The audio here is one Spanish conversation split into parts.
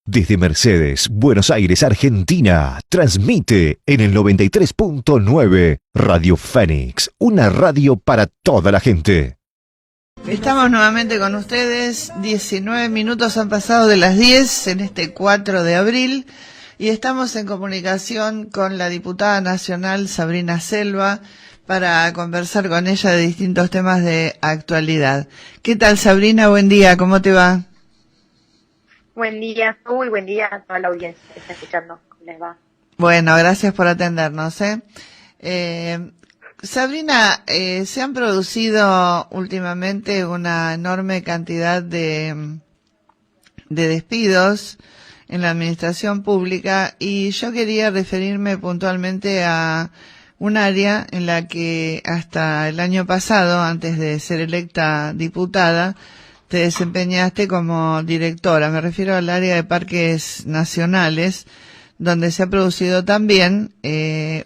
Desde Mercedes, Buenos Aires, Argentina, transmite en el 93.9 Radio Fénix, una radio para toda la gente. Estamos nuevamente con ustedes, 19 minutos han pasado de las 10 en este 4 de abril y estamos en comunicación con la diputada nacional Sabrina Selva para conversar con ella de distintos temas de actualidad. ¿Qué tal, Sabrina? Buen día, ¿cómo te va? Buen día, muy buen día a toda la audiencia que está escuchando. ¿Cómo les va? Bueno, gracias por atendernos. Sabrina, se han producido últimamente una enorme cantidad de despidos en la administración pública y yo quería referirme puntualmente a un área en la que hasta el año pasado, antes de ser electa diputada, te desempeñaste como directora. Me refiero al área de parques nacionales, donde se ha producido también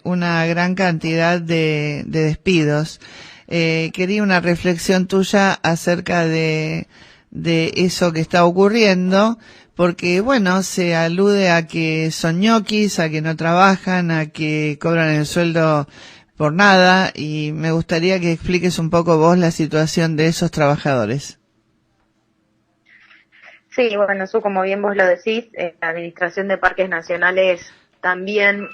una gran cantidad de despidos. Quería una reflexión tuya acerca de eso que está ocurriendo, porque bueno, se alude a que son ñoquis, a que no trabajan, a que cobran el sueldo por nada, y me gustaría que expliques un poco vos la situación de esos trabajadores. Sí, bueno, Su, como bien vos lo decís, la Administración de Parques Nacionales también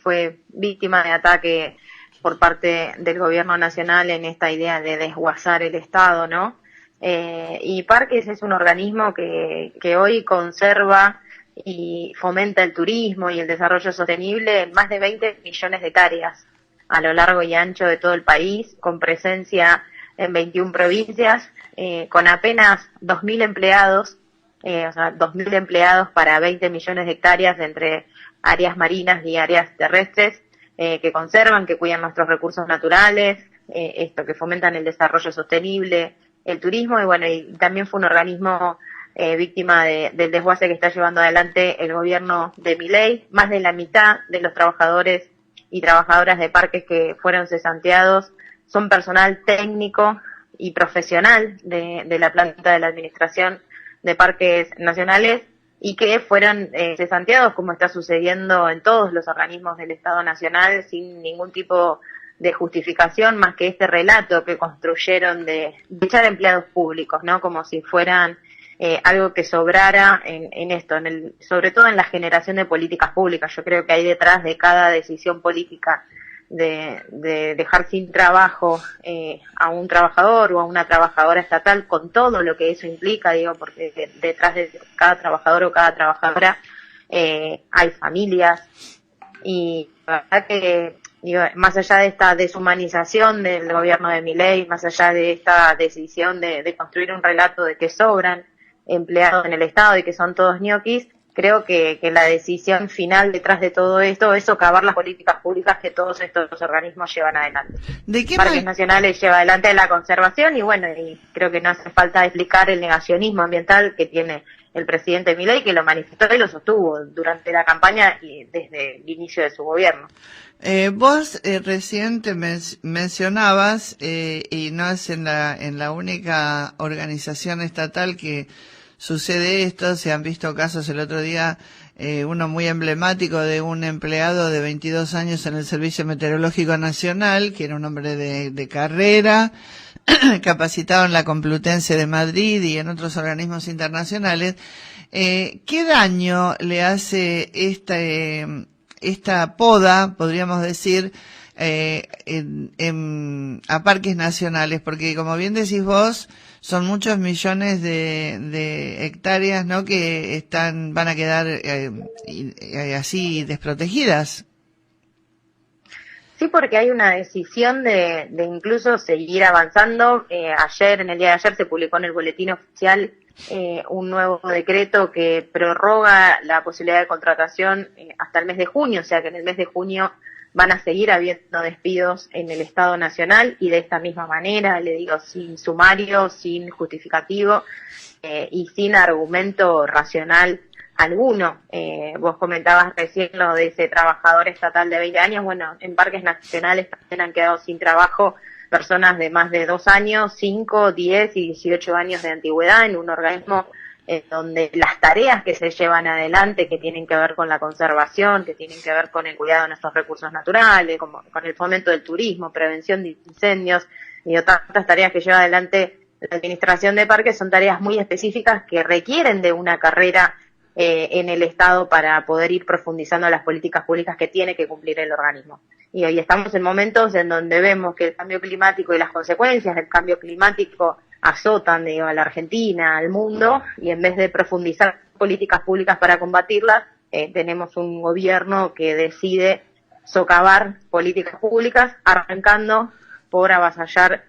fue víctima de ataque por parte del gobierno nacional en esta idea de desguazar el Estado, ¿no? Y Parques es un organismo que hoy conserva y fomenta el turismo y el desarrollo sostenible en más de 20 millones de hectáreas a lo largo y ancho de todo el país, con presencia en 21 provincias, con apenas 2.000 empleados, o sea, 2.000 empleados para 20 millones de hectáreas entre áreas marinas y áreas terrestres, que conservan, que cuidan nuestros recursos naturales, que fomentan el desarrollo sostenible, el turismo, y bueno, y también fue un organismo víctima del desguace que está llevando adelante el gobierno de Milei. Más de la mitad de los trabajadores y trabajadoras de parques que fueron cesanteados son personal técnico y profesional de la planta de la Administración de Parques Nacionales y que fueron cesanteados, como está sucediendo en todos los organismos del Estado Nacional, sin ningún tipo de justificación más que este relato que construyeron de echar empleados públicos, ¿no? Como si fueran algo que sobrara en esto, sobre todo en la generación de políticas públicas. Yo creo que hay detrás de cada decisión política de dejar sin trabajo a un trabajador o a una trabajadora estatal, con todo lo que eso implica, digo, porque detrás de cada trabajador o cada trabajadora hay familias, y la verdad que, digo, más allá de esta deshumanización del gobierno de Milei, más allá de esta decisión de construir un relato de que sobran empleados en el Estado y que son todos ñoquis, creo que la decisión final detrás de todo esto es socavar las políticas públicas que todos estos organismos llevan adelante. ¿De qué Parques Nacionales lleva adelante la conservación y bueno, y creo que no hace falta explicar el negacionismo ambiental que tiene el presidente Milei, que lo manifestó y lo sostuvo durante la campaña y desde el inicio de su gobierno. Vos recién te mencionabas, y no es en la única organización estatal que sucede esto, se han visto casos el otro día, uno muy emblemático de un empleado de 22 años en el Servicio Meteorológico Nacional, que era un hombre de carrera, capacitado en la Complutense de Madrid y en otros organismos internacionales. ¿Qué daño le hace esta poda, podríamos decir, a parques nacionales? Porque como bien decís vos, son muchos millones de hectáreas, ¿no?, que van a quedar así desprotegidas. Sí, porque hay una decisión de incluso seguir avanzando. En el día de ayer se publicó en el boletín oficial un nuevo decreto que prorroga la posibilidad de contratación hasta el mes de junio, o sea que en el mes de junio van a seguir habiendo despidos en el Estado Nacional, y de esta misma manera, le digo, sin sumario, sin justificativo y sin argumento racional alguno. Vos comentabas recién lo de ese trabajador estatal de 20 años, bueno, en Parques Nacionales también han quedado sin trabajo personas de más de 2 años, 5, 10 y 18 años de antigüedad en un organismo donde las tareas que se llevan adelante, que tienen que ver con la conservación, que tienen que ver con el cuidado de nuestros recursos naturales, como con el fomento del turismo, prevención de incendios, y tantas tareas que lleva adelante la administración de parques, son tareas muy específicas que requieren de una carrera en el Estado para poder ir profundizando las políticas públicas que tiene que cumplir el organismo. Y hoy estamos en momentos en donde vemos que el cambio climático y las consecuencias del cambio climático azotan, a la Argentina, al mundo, y en vez de profundizar políticas públicas para combatirlas, tenemos un gobierno que decide socavar políticas públicas, arrancando por avasallar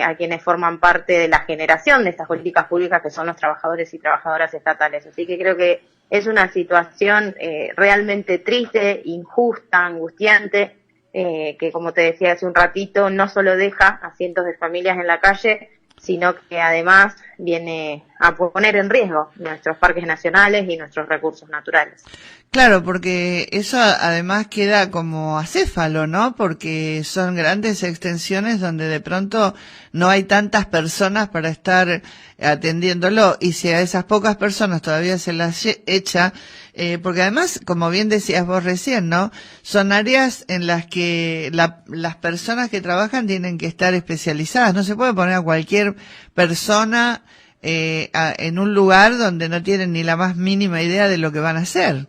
a quienes forman parte de la generación de estas políticas públicas, que son los trabajadores y trabajadoras estatales. Así que creo que es una situación realmente triste, injusta, angustiante, que, como te decía hace un ratito, no solo deja a cientos de familias en la calle, sino que además viene a poner en riesgo nuestros parques nacionales y nuestros recursos naturales. Claro, porque eso además queda como acéfalo, ¿no? Porque son grandes extensiones donde de pronto no hay tantas personas para estar atendiéndolo, y si a esas pocas personas todavía se las echa, porque además, como bien decías vos recién, ¿no? Son áreas en las que las personas que trabajan tienen que estar especializadas. No se puede poner a cualquier persona en un lugar donde no tienen ni la más mínima idea de lo que van a hacer.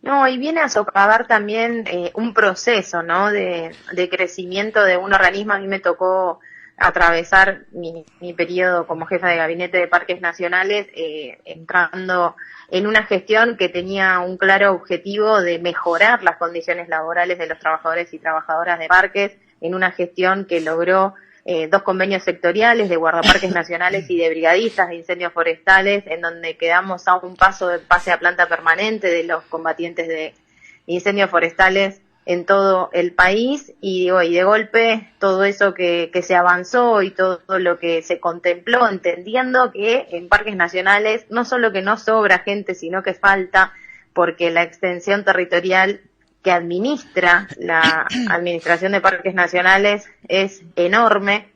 No, y viene a socavar también un proceso, ¿no? De crecimiento de un organismo. A mí me tocó atravesar mi periodo como jefa de gabinete de parques nacionales, entrando en una gestión que tenía un claro objetivo de mejorar las condiciones laborales de los trabajadores y trabajadoras de parques, en una gestión que logró 2 convenios sectoriales de guardaparques nacionales y de brigadistas de incendios forestales, en donde quedamos a un paso de pase a planta permanente de los combatientes de incendios forestales en todo el país, y de golpe todo eso que se avanzó y todo lo que se contempló, entendiendo que en parques nacionales no solo que no sobra gente, sino que falta, porque la extensión territorial que administra la Administración de Parques Nacionales es enorme,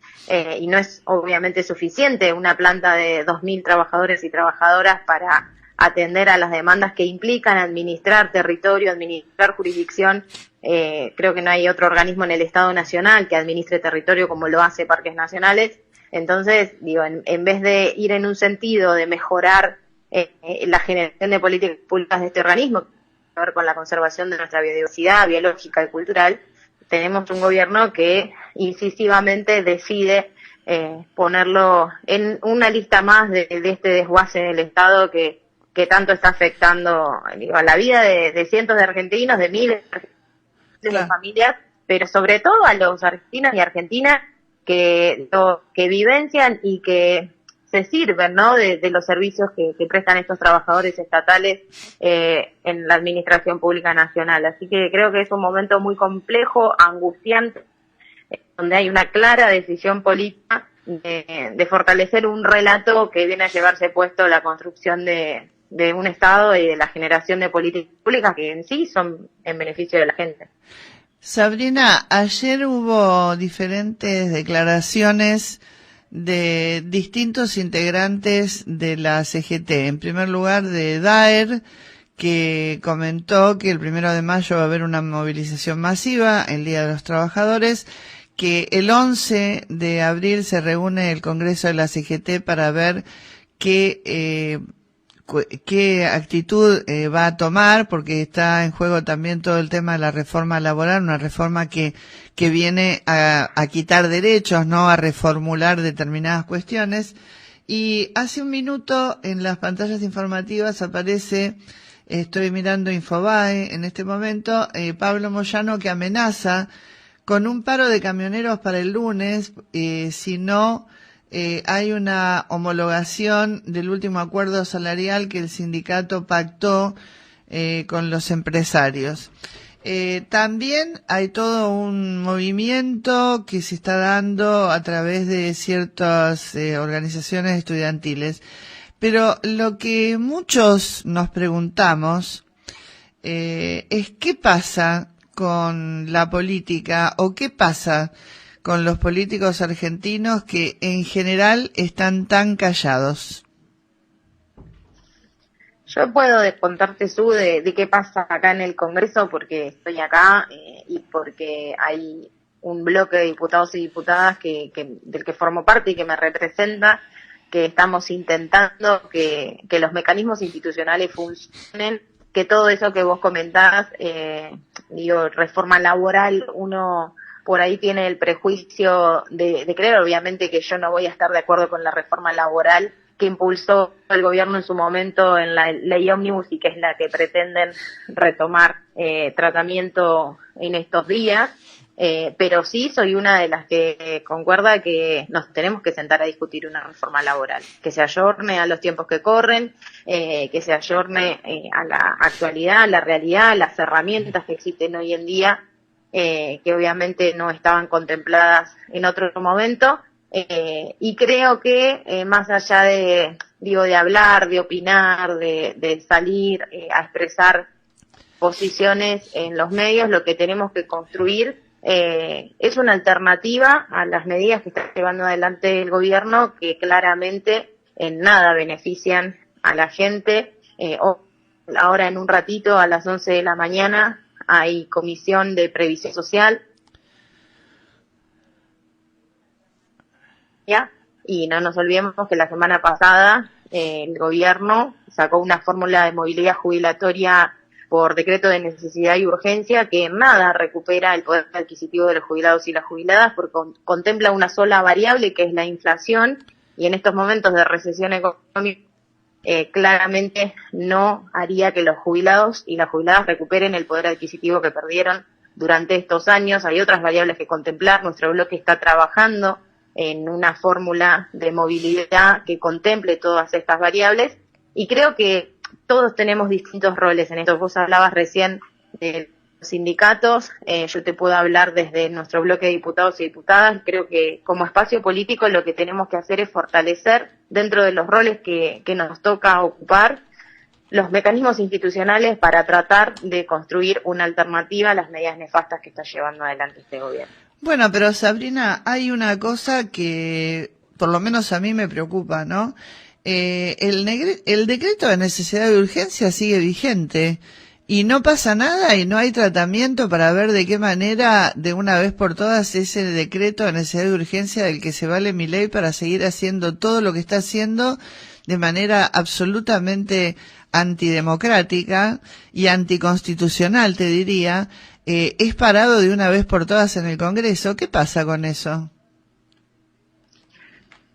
y no es obviamente suficiente una planta de 2.000 trabajadores y trabajadoras para atender a las demandas que implican administrar territorio, administrar jurisdicción. Creo que no hay otro organismo en el Estado Nacional que administre territorio como lo hace Parques Nacionales. Entonces, en vez de ir en un sentido de mejorar la generación de políticas públicas de este organismo, que tiene que ver con la conservación de nuestra biodiversidad biológica y cultural, tenemos un gobierno que incisivamente decide ponerlo en una lista más de este desguace del Estado que tanto está afectando a la vida de cientos de argentinos, de miles de familias, pero sobre todo a los argentinos y argentinas que vivencian y que se sirven, ¿no? de los servicios que prestan estos trabajadores estatales en la Administración Pública Nacional. Así que creo que es un momento muy complejo, angustiante, donde hay una clara decisión política de fortalecer un relato que viene a llevarse puesto la construcción de un Estado y de la generación de políticas públicas que en sí son en beneficio de la gente. Sabrina, ayer hubo diferentes declaraciones de distintos integrantes de la CGT. En primer lugar, de Daer, que comentó que el 1 de mayo va a haber una movilización masiva, el Día de los Trabajadores, que el 11 de abril se reúne el Congreso de la CGT para ver qué actitud va a tomar, porque está en juego también todo el tema de la reforma laboral, una reforma que viene a quitar derechos, no a reformular determinadas cuestiones. Y hace un minuto en las pantallas informativas aparece, estoy mirando Infobae en este momento, Pablo Moyano, que amenaza con un paro de camioneros para el lunes si no hay una homologación del último acuerdo salarial que el sindicato pactó con los empresarios. También hay todo un movimiento que se está dando a través de ciertas organizaciones estudiantiles. Pero lo que muchos nos preguntamos es qué pasa con la política, o qué pasa con los políticos argentinos que en general están tan callados? Yo puedo contarte, Su, de qué pasa acá en el Congreso, porque estoy acá y porque hay un bloque de diputados y diputadas del que formo parte y que me representa, que estamos intentando que los mecanismos institucionales funcionen, que todo eso que vos comentás, reforma laboral, uno por ahí tiene el prejuicio de creer, obviamente, que yo no voy a estar de acuerdo con la reforma laboral que impulsó el gobierno en su momento en la ley ómnibus y que es la que pretenden retomar tratamiento en estos días. Pero sí soy una de las que concuerda que nos tenemos que sentar a discutir una reforma laboral, que se ayorne a los tiempos que corren, que se ayorne a la actualidad, a la realidad, a las herramientas que existen hoy en día, que obviamente no estaban contempladas en otro momento. Y creo que más allá de hablar, de opinar, de salir a expresar posiciones en los medios, lo que tenemos que construir es una alternativa a las medidas que está llevando adelante el gobierno, que claramente en nada benefician a la gente. Ahora en un ratito, a las 11 de la mañana, hay comisión de previsión social. Y no nos olvidemos que la semana pasada el gobierno sacó una fórmula de movilidad jubilatoria por decreto de necesidad y urgencia que en nada recupera el poder adquisitivo de los jubilados y las jubiladas, porque contempla una sola variable, que es la inflación, y en estos momentos de recesión económica claramente no haría que los jubilados y las jubiladas recuperen el poder adquisitivo que perdieron durante estos años. Hay otras variables que contemplar. Nuestro bloque está trabajando en una fórmula de movilidad que contemple todas estas variables, y creo que todos tenemos distintos roles en esto. Vos hablabas recién de los sindicatos, yo te puedo hablar desde nuestro bloque de diputados y diputadas. Creo que como espacio político lo que tenemos que hacer es fortalecer, dentro de los roles que nos toca ocupar, los mecanismos institucionales para tratar de construir una alternativa a las medidas nefastas que está llevando adelante este gobierno. Bueno, pero Sabrina, hay una cosa que por lo menos a mí me preocupa, ¿no? El decreto de necesidad de urgencia sigue vigente y no pasa nada y no hay tratamiento para ver de qué manera de una vez por todas ese decreto de necesidad de urgencia del que se vale Milei para seguir haciendo todo lo que está haciendo de manera absolutamente antidemocrática y anticonstitucional, te diría, es parado de una vez por todas en el Congreso. ¿Qué pasa con eso?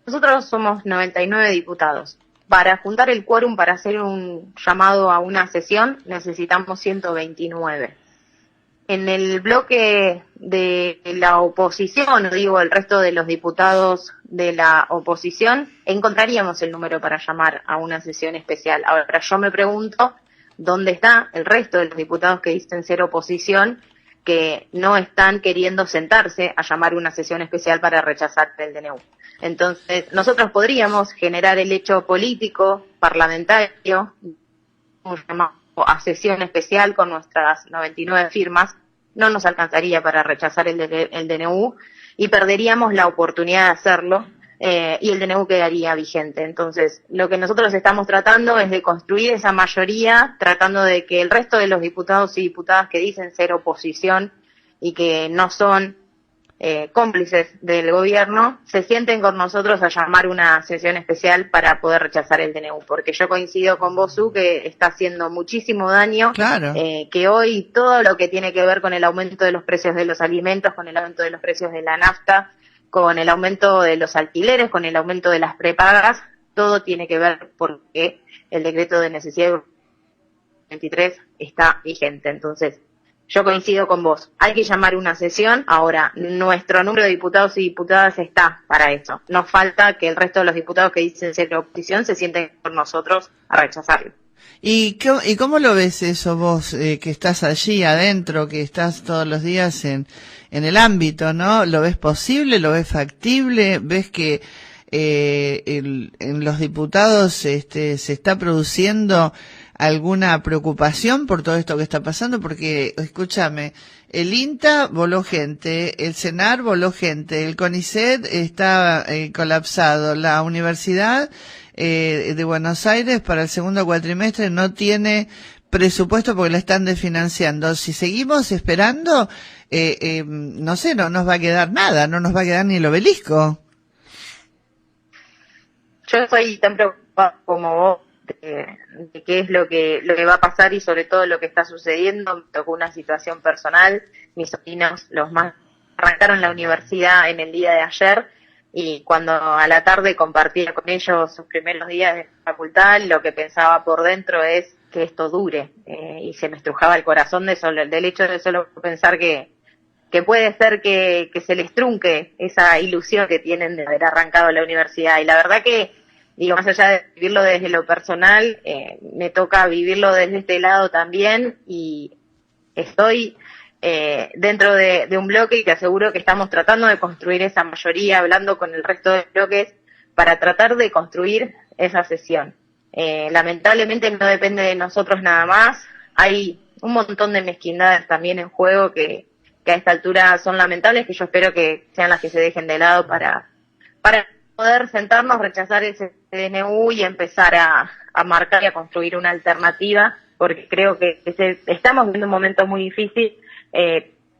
Nosotros somos 99 diputados. Para juntar el quórum para hacer un llamado a una sesión necesitamos 129. En el bloque de la oposición, o digo el resto de los diputados de la oposición, encontraríamos el número para llamar a una sesión especial. Ahora yo me pregunto dónde está el resto de los diputados que dicen ser oposición, que no están queriendo sentarse a llamar una sesión especial para rechazar el DNU. Entonces, nosotros podríamos generar el hecho político, parlamentario, un llamado a sesión especial con nuestras 99 firmas. No nos alcanzaría para rechazar el DNU y perderíamos la oportunidad de hacerlo, y el DNU quedaría vigente. Entonces, lo que nosotros estamos tratando es de construir esa mayoría, tratando de que el resto de los diputados y diputadas que dicen ser oposición y que no son cómplices del gobierno, se sienten con nosotros a llamar una sesión especial para poder rechazar el DNU, porque yo coincido con vos, Su, que está haciendo muchísimo daño. Claro. Que hoy todo lo que tiene que ver con el aumento de los precios de los alimentos, con el aumento de los precios de la nafta, con el aumento de los alquileres, con el aumento de las prepagas, todo tiene que ver porque el decreto de necesidad 23 está vigente. Entonces, yo coincido con vos, hay que llamar una sesión. Ahora, nuestro número de diputados y diputadas está para eso. Nos falta que el resto de los diputados que dicen ser oposición se sienten con nosotros a rechazarlo. ¿Y cómo lo ves eso vos, que estás allí adentro, que estás todos los días en el ámbito, ¿no? ¿Lo ves posible? ¿Lo ves factible? ¿Ves que en los diputados se está produciendo alguna preocupación por todo esto que está pasando? Porque, escúchame, el INTA voló gente, el CENAR voló gente, el CONICET está colapsado, la Universidad de Buenos Aires para el segundo cuatrimestre no tiene presupuesto porque la están desfinanciando. Si seguimos esperando, no sé, no nos va a quedar nada, no nos va a quedar ni el obelisco. Yo estoy tan preocupada como vos de qué es lo que va a pasar y sobre todo lo que está sucediendo. Me tocó una situación personal. Mis sobrinos, los más, arrancaron la universidad en el día de ayer y cuando a la tarde compartía con ellos sus primeros días de facultad, lo que pensaba por dentro es que esto dure, y se me estrujaba el corazón del hecho de solo pensar que puede ser que se les trunque esa ilusión que tienen de haber arrancado la universidad. Y la verdad que, digo, más allá de vivirlo desde lo personal, me toca vivirlo desde este lado también, y estoy dentro de un bloque y te aseguro que estamos tratando de construir esa mayoría, hablando con el resto de bloques, para tratar de construir esa sesión. Lamentablemente no depende de nosotros nada más, hay un montón de mezquindades también en juego que a esta altura son lamentables, que yo espero que sean las que se dejen de lado para poder sentarnos, rechazar ese DNU y empezar a marcar y a construir una alternativa, porque creo que estamos viviendo un momento muy difícil,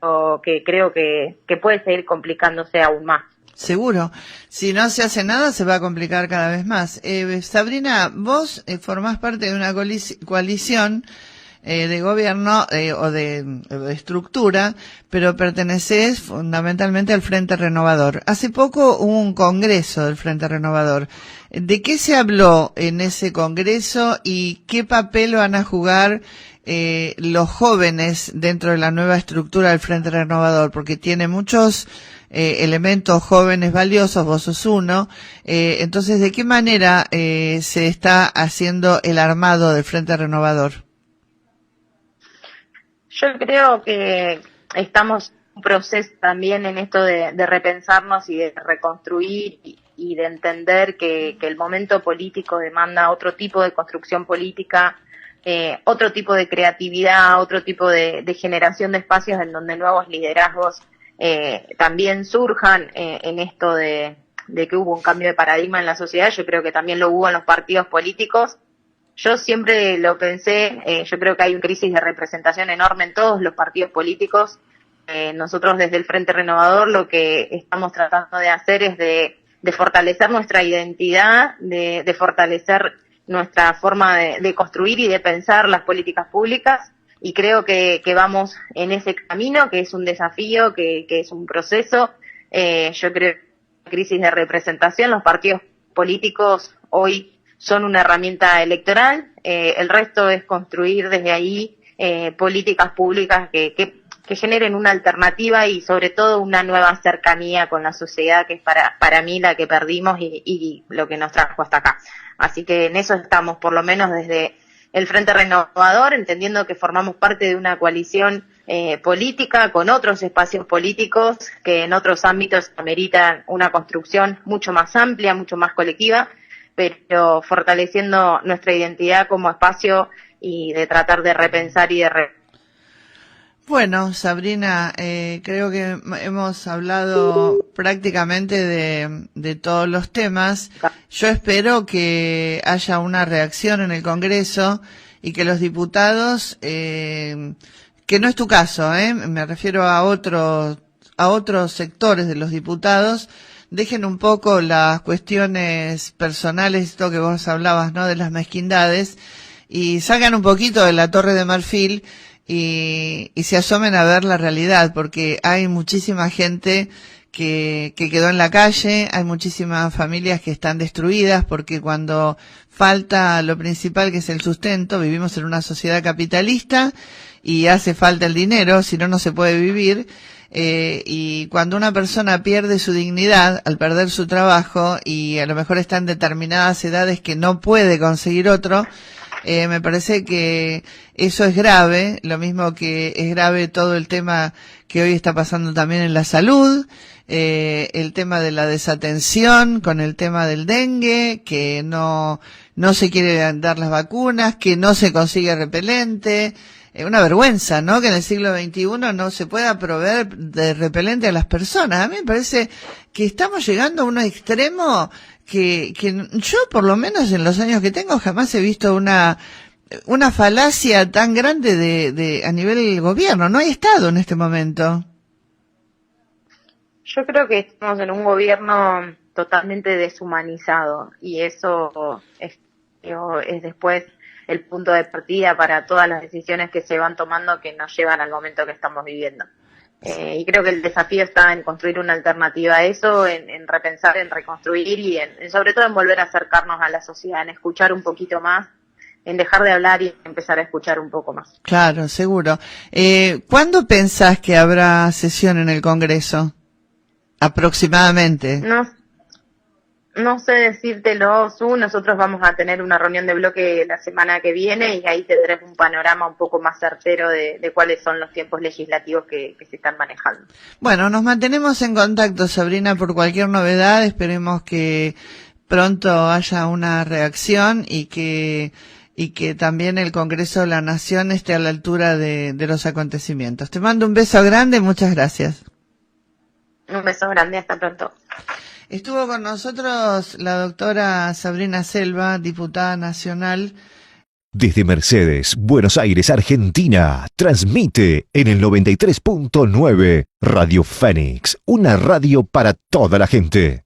o que creo que puede seguir complicándose aún más. Seguro. Si no se hace nada, se va a complicar cada vez más. Sabrina, vos formás parte de una coalición de gobierno o de estructura, pero pertenecés fundamentalmente al Frente Renovador. Hace poco hubo un congreso del Frente Renovador. ¿De qué se habló en ese congreso y qué papel van a jugar los jóvenes dentro de la nueva estructura del Frente Renovador? Porque tiene muchos elementos jóvenes valiosos, vos sos uno. Entonces, ¿de qué manera se está haciendo el armado del Frente Renovador? Yo creo que estamos en un proceso también en esto de repensarnos y de reconstruir y de entender que el momento político demanda otro tipo de construcción política, otro tipo de creatividad, otro tipo de generación de espacios en donde nuevos liderazgos también surjan, en esto de que hubo un cambio de paradigma en la sociedad. Yo creo que también lo hubo en los partidos políticos. Yo siempre lo pensé, yo creo que hay una crisis de representación enorme en todos los partidos políticos. Nosotros desde el Frente Renovador lo que estamos tratando de hacer es de fortalecer nuestra identidad, de fortalecer nuestra forma de construir y de pensar las políticas públicas, y creo que vamos en ese camino, que es un desafío, que es un proceso. Yo creo que la crisis de representación, los partidos políticos hoy son una herramienta electoral, el resto es construir desde ahí políticas públicas que generen una alternativa y sobre todo una nueva cercanía con la sociedad, que es para mí la que perdimos y lo que nos trajo hasta acá. Así que en eso estamos, por lo menos desde el Frente Renovador, entendiendo que formamos parte de una coalición política con otros espacios políticos que en otros ámbitos ameritan una construcción mucho más amplia, mucho más colectiva, pero fortaleciendo nuestra identidad como espacio y de tratar de repensar y de Bueno, Sabrina, creo que hemos hablado prácticamente de todos los temas. Yo espero que haya una reacción en el Congreso y que los diputados, que no es tu caso, me refiero a otros sectores de los diputados, dejen un poco las cuestiones personales, esto que vos hablabas, ¿no?, de las mezquindades, y salgan un poquito de la Torre de Marfil y se asomen a ver la realidad, porque hay muchísima gente que quedó en la calle, hay muchísimas familias que están destruidas, porque cuando falta lo principal, que es el sustento, vivimos en una sociedad capitalista y hace falta el dinero, si no, no se puede vivir. Y cuando una persona pierde su dignidad al perder su trabajo y a lo mejor está en determinadas edades que no puede conseguir otro, Me parece que eso es grave, lo mismo que es grave todo el tema que hoy está pasando también en la salud, el tema de la desatención con el tema del dengue, que no se quiere dar las vacunas, que no se consigue repelente. Una vergüenza, ¿no? Que en el siglo XXI no se pueda proveer de repelente a las personas. A mí me parece que estamos llegando a un extremo que yo, por lo menos en los años que tengo, jamás he visto una falacia tan grande de a nivel del gobierno. No hay Estado en este momento. Yo creo que estamos en un gobierno totalmente deshumanizado y eso es después el punto de partida para todas las decisiones que se van tomando que nos llevan al momento que estamos viviendo. Y creo que el desafío está en construir una alternativa a eso, en repensar, en reconstruir y en sobre todo en volver a acercarnos a la sociedad, en escuchar un poquito más, en dejar de hablar y empezar a escuchar un poco más. Claro, seguro. ¿Cuándo pensás que habrá sesión en el Congreso? Aproximadamente. No sé decírtelo, Su. Nosotros vamos a tener una reunión de bloque la semana que viene y ahí tendremos un panorama un poco más certero de cuáles son los tiempos legislativos que se están manejando. Bueno, nos mantenemos en contacto, Sabrina, por cualquier novedad. Esperemos que pronto haya una reacción y que también el Congreso de la Nación esté a la altura de los acontecimientos. Te mando un beso grande, muchas gracias. Un beso grande, hasta pronto. Estuvo con nosotros la doctora Sabrina Selva, diputada nacional. Desde Mercedes, Buenos Aires, Argentina, transmite en el 93.9 Radio Fénix, una radio para toda la gente.